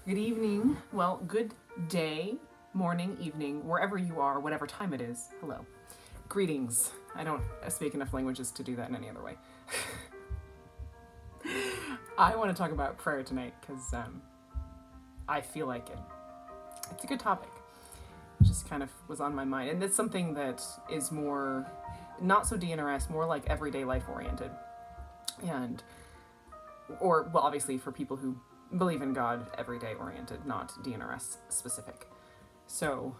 Good evening. Well, good day, morning, evening, wherever you are, whatever time it is. Hello. Greetings. I don't speak enough languages to do that in any other way. I want to talk about prayer tonight because I feel like it's a good topic. It just kind of was on my mind. And it's something that is more, not so DNRS, more like everyday life oriented. Or obviously for people who believe in God, everyday oriented, not DNRS specific. So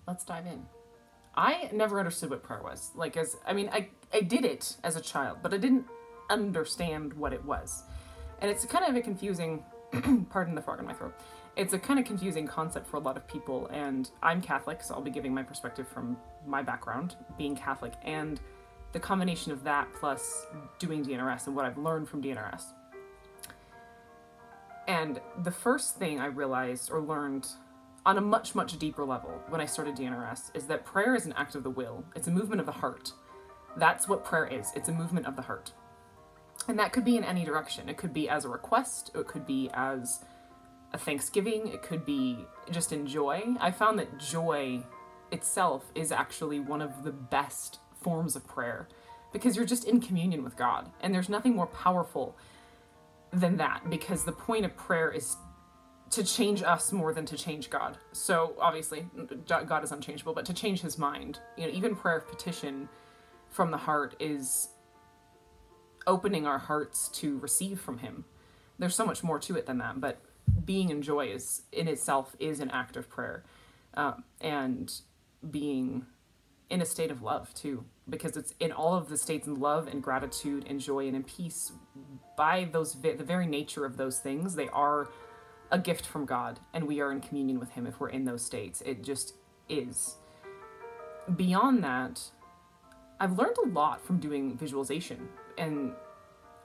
let's dive in. I never understood what prayer was. I did it as a child, but I didn't understand what it was. And it's kind of a confusing, pardon the frog in my throat. It's a kind of confusing concept for a lot of people. And I'm Catholic, so I'll be giving my perspective from my background, being Catholic, and the combination of that plus doing DNRS and what I've learned from DNRS. And the first thing I realized or learned on a much, much deeper level when I started DNRS is that prayer is an act of the will. It's a movement of the heart. That's what prayer is. It's a movement of the heart. And that could be in any direction. It could be as a request. It could be as a thanksgiving. It could be just in joy. I found that joy itself is actually one of the best forms of prayer because you're just in communion with God. And there's nothing more powerful than that, because the point of prayer is to change us more than to change God. So obviously God is unchangeable, but to change his mind, even prayer of petition from the heart is opening our hearts to receive from him. There's so much more to it than that, but being in joy is in itself is an act of prayer, and being in a state of love too, because it's in all of the states in love and gratitude and joy and in peace. By the very nature of those things, they are a gift from God, and we are in communion with him if we're in those states. It just is. Beyond that, I've learned a lot from doing visualization and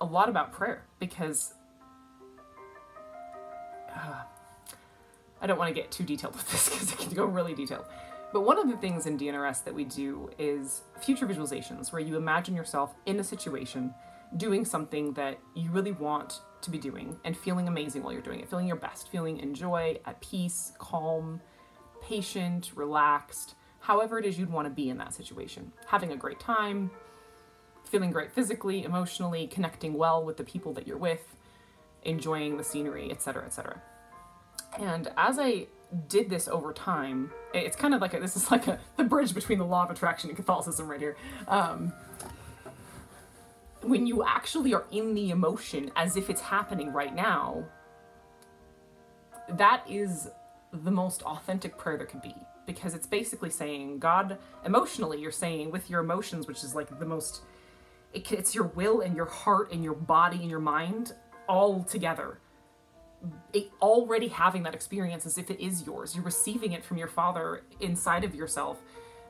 a lot about prayer, because I don't want to get too detailed with this because it can go really detailed. But one of the things in DNRS that we do is future visualizations, where you imagine yourself in a situation doing something that you really want to be doing and feeling amazing while you're doing it, feeling your best, feeling in joy, at peace, calm, patient, relaxed, however it is you'd want to be in that situation. Having a great time, feeling great physically, emotionally, connecting well with the people that you're with, enjoying the scenery, etc., etc. And as I did this over time, it's kind of like the bridge between the law of attraction and Catholicism right here. When you actually are in the emotion as if it's happening right now, that is the most authentic prayer there could be, because it's basically saying, God, emotionally, you're saying with your emotions, which is like the most, it's your will and your heart and your body and your mind all together. Already having that experience as if it is yours. You're receiving it from your Father inside of yourself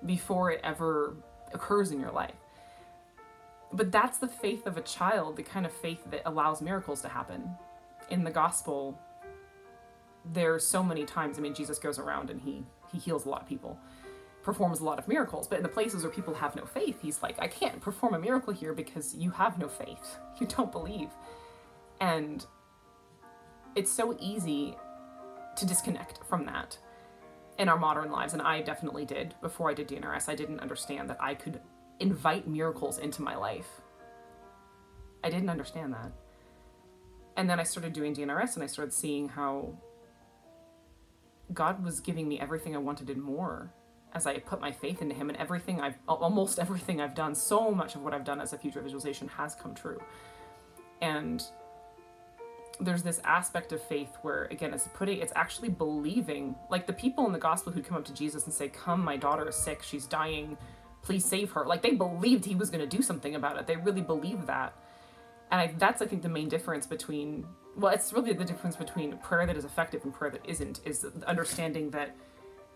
before it ever occurs in your life. But that's the faith of a child, the kind of faith that allows miracles to happen. In the gospel, there's so many times, Jesus goes around and he heals a lot of people, performs a lot of miracles, but in the places where people have no faith, he's like, I can't perform a miracle here because you have no faith. You don't believe. And it's so easy to disconnect from that in our modern lives, and I definitely did. Before I did DNRS, I didn't understand that I could invite miracles into my life. I didn't understand that. And then I started doing DNRS, and I started seeing how God was giving me everything I wanted and more as I put my faith into him, and almost everything I've done, so much of what I've done as a future visualization has come true. And there's this aspect of faith where, again, it's actually believing, like the people in the gospel who come up to Jesus and say, come, my daughter is sick, she's dying, please save her. Like, they believed he was going to do something about it. They really believed that. And that's, I think, the main difference between, it's really the difference between prayer that is effective and prayer that isn't, is the understanding that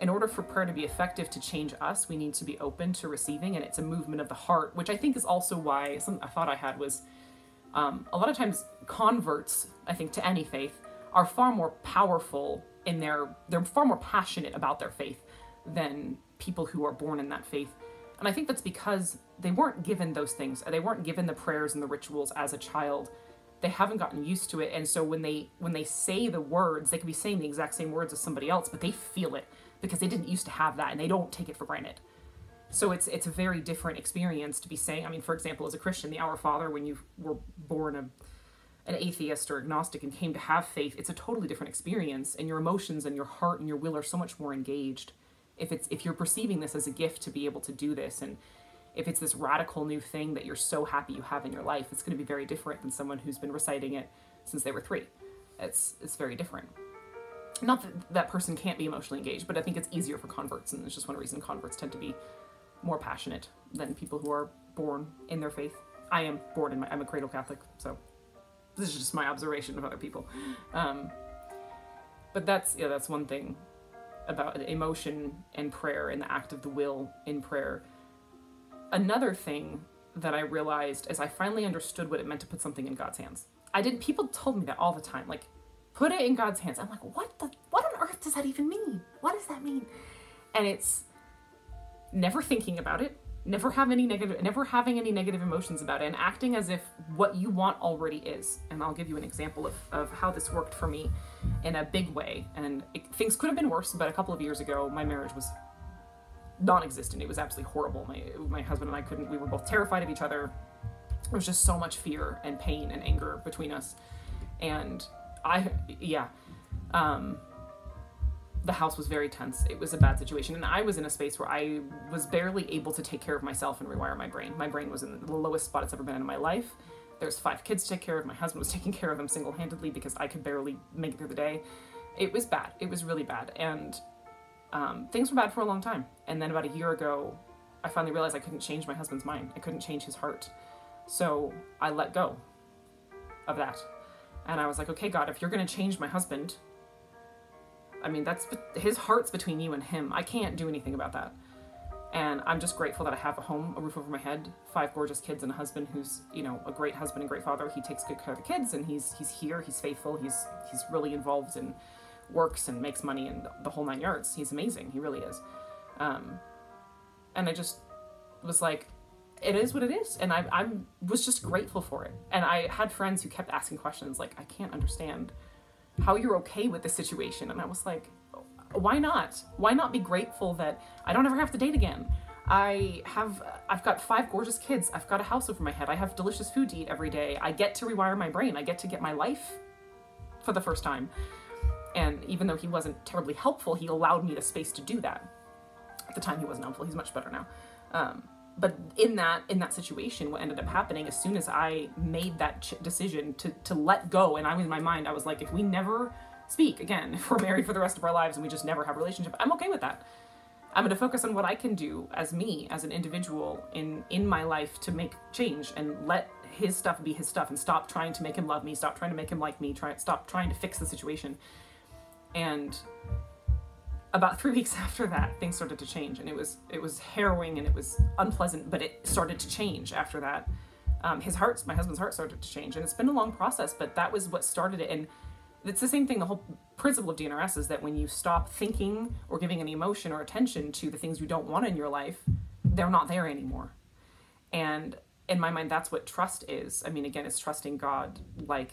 in order for prayer to be effective, to change us, we need to be open to receiving, and it's a movement of the heart, which I think is also why a thought I had was, a lot of times converts, I think, to any faith are far more powerful they're far more passionate about their faith than people who are born in that faith. And I think that's because they weren't given those things. They weren't given the prayers and the rituals as a child they haven't gotten used to it. And so when they say the words, they could be saying the exact same words as somebody else, but they feel it because they didn't used to have that, and they don't take it for granted. So it's a very different experience to be saying. I mean, for example, as a Christian, the Our Father, when you were born an atheist or agnostic and came to have faith, it's a totally different experience, and your emotions and your heart and your will are so much more engaged. If you're perceiving this as a gift to be able to do this, and if it's this radical new thing that you're so happy you have in your life, it's going to be very different than someone who's been reciting it since they were 3. It's very different. Not that that person can't be emotionally engaged, but I think it's easier for converts, and it's just one reason converts tend to be more passionate than people who are born in their faith. I am born I'm a cradle Catholic, so this is just my observation of other people. But that's one thing about emotion and prayer and the act of the will in prayer. Another thing that I realized is I finally understood what it meant to put something in God's hands. People told me that all the time, like, put it in God's hands. I'm like, what on earth does that even mean? What does that mean? And it's never thinking about it, never having any negative emotions about it, and acting as if what you want already is. And I'll give you an example of how this worked for me in a big way. And things could have been worse, but a couple of years ago, my marriage was non-existent. It was absolutely horrible. My husband and I we were both terrified of each other. There was just so much fear and pain and anger between us. And the house was very tense. It was a bad situation. And I was in a space where I was barely able to take care of myself and rewire my brain. My brain was in the lowest spot it's ever been in my life. There's 5 kids to take care of. My husband was taking care of them single-handedly because I could barely make it through the day. It was bad. It was really bad. And things were bad for a long time. And then about a year ago, I finally realized I couldn't change my husband's mind. I couldn't change his heart. So I let go of that. And I was like, okay, God, if you're going to change my husband, I mean, his heart's between you and him. I can't do anything about that. And I'm just grateful that I have a home, a roof over my head, 5 gorgeous kids, and a husband who's, a great husband and great father. He takes good care of the kids, and he's here, he's faithful, he's really involved and works and makes money and the whole 9 yards. He's amazing. He really is. And I just was like, it is what it is. And I was just grateful for it. And I had friends who kept asking questions like, I can't understand how you're okay with this situation. And I was like, why not? Why not be grateful that I don't ever have to date again? I've got 5 gorgeous kids. I've got a house over my head. I have delicious food to eat every day. I get to rewire my brain. I get to get my life for the first time. And even though he wasn't terribly helpful, he allowed me the space to do that. At the time, he wasn't helpful. He's much better now. But in that situation, what ended up happening, as soon as I made that decision to let go, and I was in my mind, I was like, if we never speak again, if we're married for the rest of our lives and we just never have a relationship, I'm okay with that. I'm going to focus on what I can do as me, as an individual in my life to make change and let his stuff be his stuff and stop trying to make him love me, stop trying to make him like me, stop trying to fix the situation. And about 3 weeks after that, things started to change, and it was harrowing and it was unpleasant, but it started to change after that. My husband's heart started to change, and it's been a long process, but that was what started it. And it's the same thing. The whole principle of DNRS is that when you stop thinking or giving any emotion or attention to the things you don't want in your life, they're not there anymore. And in my mind, that's what trust is. I mean, again, it's trusting God. Like,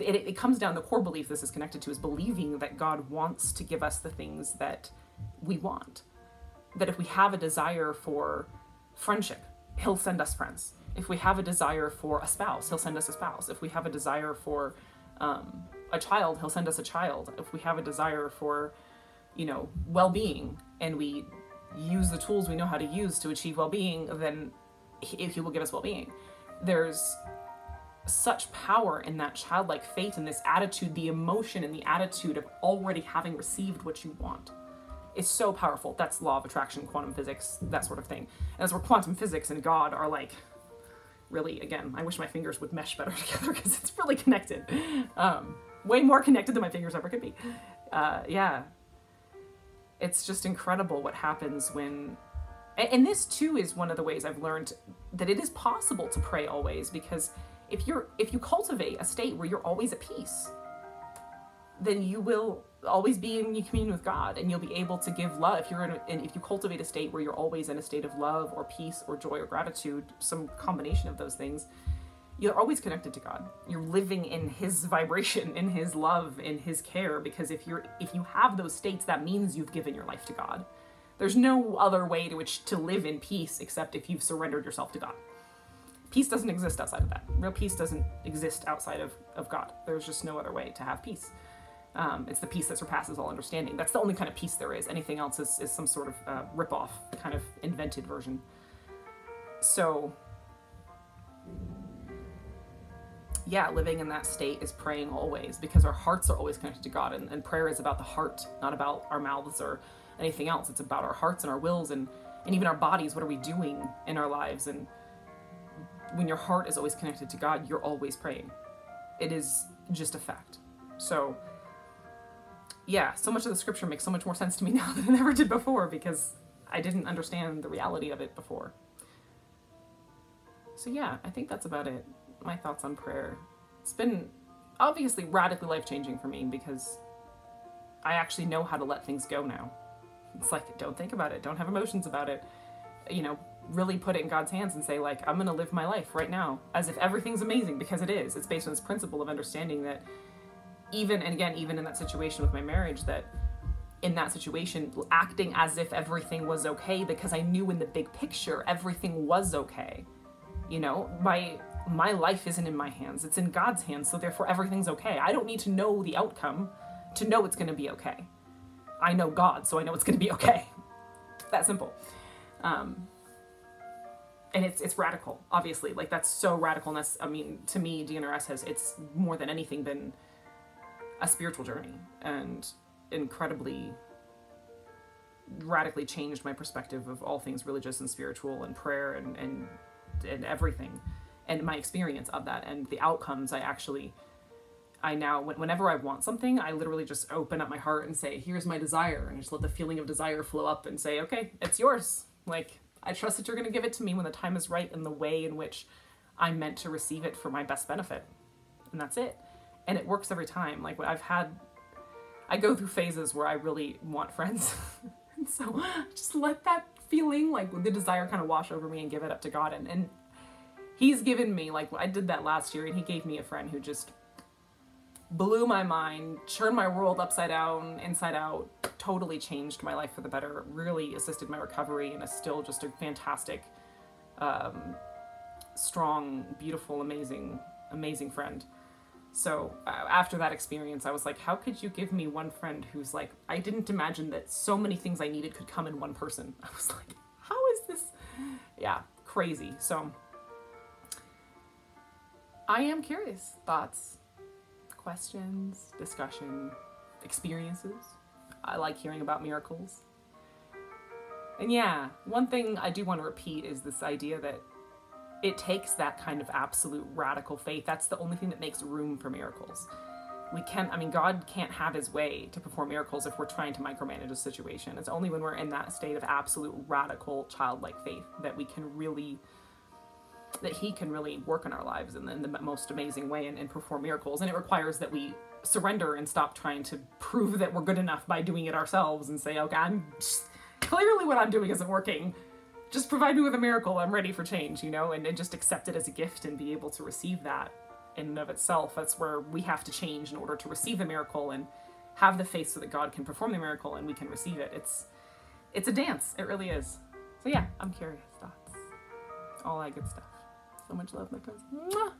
it comes down, the core belief this is connected to is believing that God wants to give us the things that we want. That if we have a desire for friendship, he'll send us friends. If we have a desire for a spouse, he'll send us a spouse. If we have a desire for a child, he'll send us a child. If we have a desire for, well-being, and we use the tools we know how to use to achieve well-being, then he will give us well-being. There's such power in that childlike faith and this attitude, the emotion and the attitude of already having received what you want. It's so powerful. That's law of attraction, quantum physics, that sort of thing. And that's where quantum physics and God are like, really, again, I wish my fingers would mesh better together because it's really connected. Way more connected than my fingers ever could be. Yeah. It's just incredible what happens when... And this too is one of the ways I've learned that it is possible to pray always, because if you cultivate a state where you're always at peace, then you will always be in communion with God, and you'll be able to give love. If you cultivate a state where you're always in a state of love or peace or joy or gratitude, some combination of those things, you're always connected to God. You're living in his vibration, in his love, in his care, because if you have those states, that means you've given your life to God. There's no other way to live in peace except if you've surrendered yourself to God. Peace doesn't exist outside of that. Real peace doesn't exist outside of God. There's just no other way to have peace. It's the peace that surpasses all understanding. That's the only kind of peace there is. Anything else is some sort of rip-off, kind of invented version. So, yeah, living in that state is praying always, because our hearts are always connected to God, and prayer is about the heart, not about our mouths or anything else. It's about our hearts and our wills and even our bodies. What are we doing in our lives? And when your heart is always connected to God, you're always praying. It is just a fact. So, yeah, so much of the scripture makes so much more sense to me now than it ever did before, because I didn't understand the reality of it before. So yeah, I think that's about it. My thoughts on prayer. It's been obviously radically life-changing for me, because I actually know how to let things go now. It's like, don't think about it. Don't have emotions about it. You know, really put it in God's hands and say, like, I'm going to live my life right now as if everything's amazing, because it is. It's based on this principle of understanding that even in that situation with my marriage, that in that situation, acting as if everything was okay, because I knew in the big picture, everything was okay. You know, my life isn't in my hands. It's in God's hands. So therefore everything's okay. I don't need to know the outcome to know it's going to be okay. I know God, so I know it's going to be okay. That simple. And it's radical, obviously. Like, that's so radical. And that's, I mean, to me, DNRS it's more than anything been a spiritual journey, and incredibly radically changed my perspective of all things religious and spiritual and prayer and everything, and my experience of that and the outcomes. I now, whenever I want something, I literally just open up my heart and say, here's my desire, and just let the feeling of desire flow up and say, okay, it's yours. Like, I trust that you're going to give it to me when the time is right, in the way in which I'm meant to receive it for my best benefit. And that's it. And it works every time. Like, I go through phases where I really want friends. And so just let that feeling, like the desire, kind of wash over me and give it up to God. And he's given me, like, I did that last year, and he gave me a friend who just blew my mind, turned my world upside down, inside out, totally changed my life for the better, really assisted my recovery, and is still just a fantastic, strong, beautiful, amazing friend. So after that experience, I was like, how could you give me one friend who's like, I didn't imagine that so many things I needed could come in one person. I was like, how is this? Yeah, crazy. So I am curious. Thoughts, questions, discussion, experiences. I like hearing about miracles. And yeah, one thing I do want to repeat is this idea that it takes that kind of absolute radical faith. That's the only thing that makes room for miracles. God can't have his way to perform miracles if we're trying to micromanage a situation. It's only when we're in that state of absolute radical childlike faith that he can really work in our lives in the most amazing way and perform miracles. And it requires that we surrender and stop trying to prove that we're good enough by doing it ourselves and say, okay, clearly what I'm doing isn't working. Just provide me with a miracle. I'm ready for change, and just accept it as a gift and be able to receive that in and of itself. That's where we have to change in order to receive the miracle and have the faith so that God can perform the miracle and we can receive it. It's a dance. It really is. So yeah, I'm curious. Thoughts. All that good stuff. So much love, my friends. Mwah!